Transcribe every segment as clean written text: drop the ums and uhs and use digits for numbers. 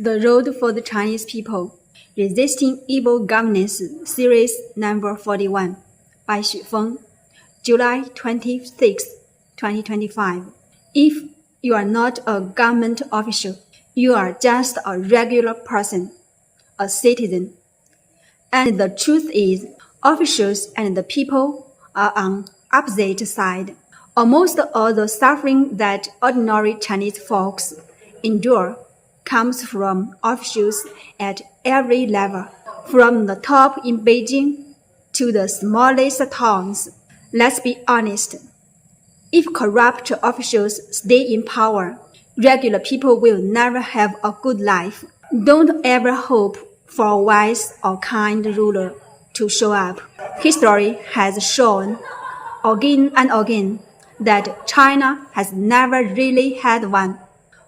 The Road for the Chinese People, Resisting Evil Governance, Series Number 41, by Xu Feng, July 26, 2025. If you are not a government official, you are just a regular person, a citizen. And the truth is, officials and the people are on opposite sides. Almost all the suffering that ordinary Chinese folks endure comes from officials at every level, from the top in Beijing to the smallest towns. Let's be honest. If corrupt officials stay in power, regular people will never have a good life. Don't ever hope for a wise or kind ruler to show up. History has shown again and again that China has never really had one.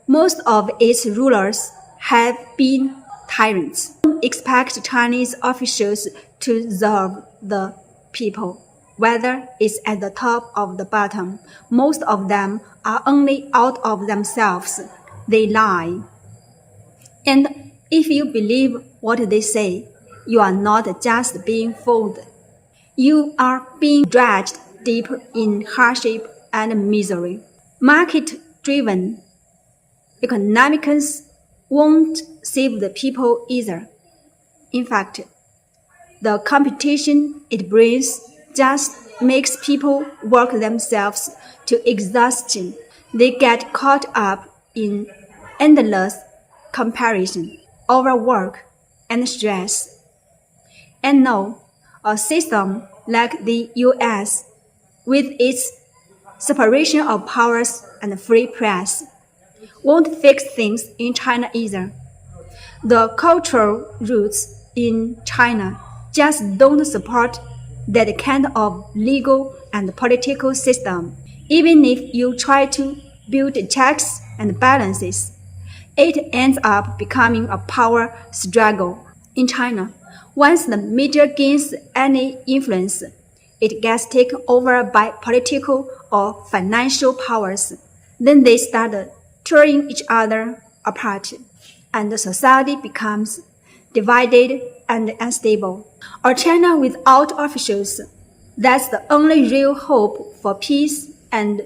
Most of its rulers have been tyrants. Don't expect Chinese officials to serve the people, whether it's at the top or the bottom. Most of them are only out of themselves. They lie. And if you believe what they say, you are not just being fooled. You are being dragged deep in hardship and misery. Market-driven economics won't save the people either. In fact, the competition it brings just makes people work themselves to exhaustion. They get caught up in endless comparison, overwork, and stress. And no, a system like the US, with its separation of powers and free press, won't fix things in China either. The cultural roots in China just don't support that kind of legal and political system. Even if you try to build checks and balances, it ends up becoming a power struggle. In China, once the media gains any influence, it gets taken over by political or financial powers. Then they start tearing each other apart, and the society becomes divided and unstable. A China without officials, that's the only real hope for peace and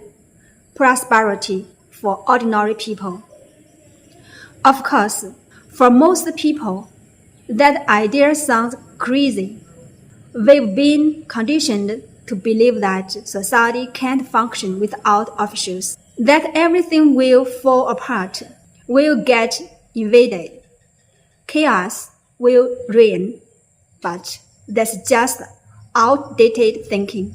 prosperity for ordinary people. Of course, for most people, that idea sounds crazy. We've been conditioned to believe that society can't function without officials, that everything will fall apart, will get invaded, chaos will reign. But that's just outdated thinking.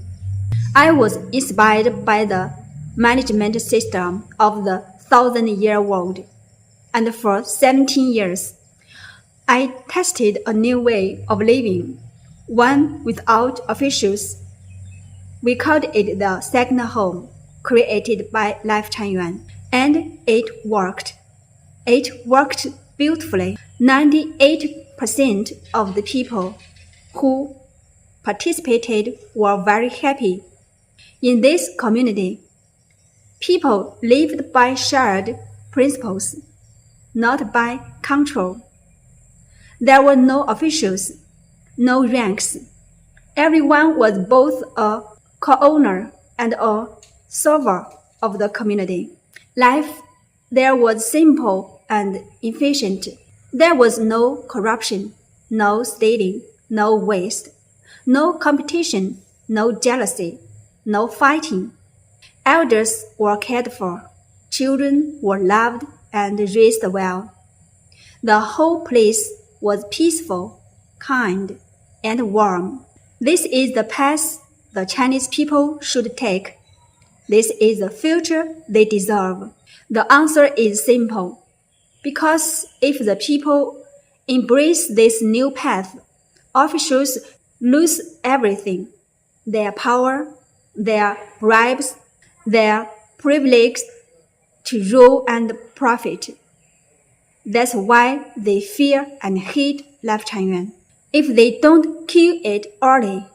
I was inspired by the management system of the 1,000-year world, and for 17 years, I tested a new way of living, one without officials. We called it the second home, created by Life Changyuan, and it worked. It worked beautifully. 98% of the people who participated were very happy. In this community, people lived by shared principles, not by control. There were no officials, no ranks. Everyone was both a co-owner and a server of the community. Life there was simple and efficient. There was no corruption, no stealing, no waste, no competition, no jealousy, no fighting. Elders were cared for. Children were loved and raised well. The whole place was peaceful, kind, and warm. This is the path the Chinese people should take. This is the future they deserve. The answer is simple. Because if the people embrace this new path, officials lose everything: their power, their bribes, their privilege to rule and profit. That's why they fear and hate Life Changyuan. If they don't kill it early,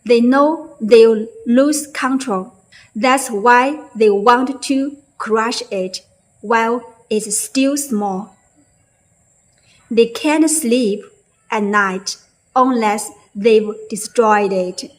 they know they'll lose control. That's why they want to crush it while it's still small. They can't sleep at night unless they've destroyed it.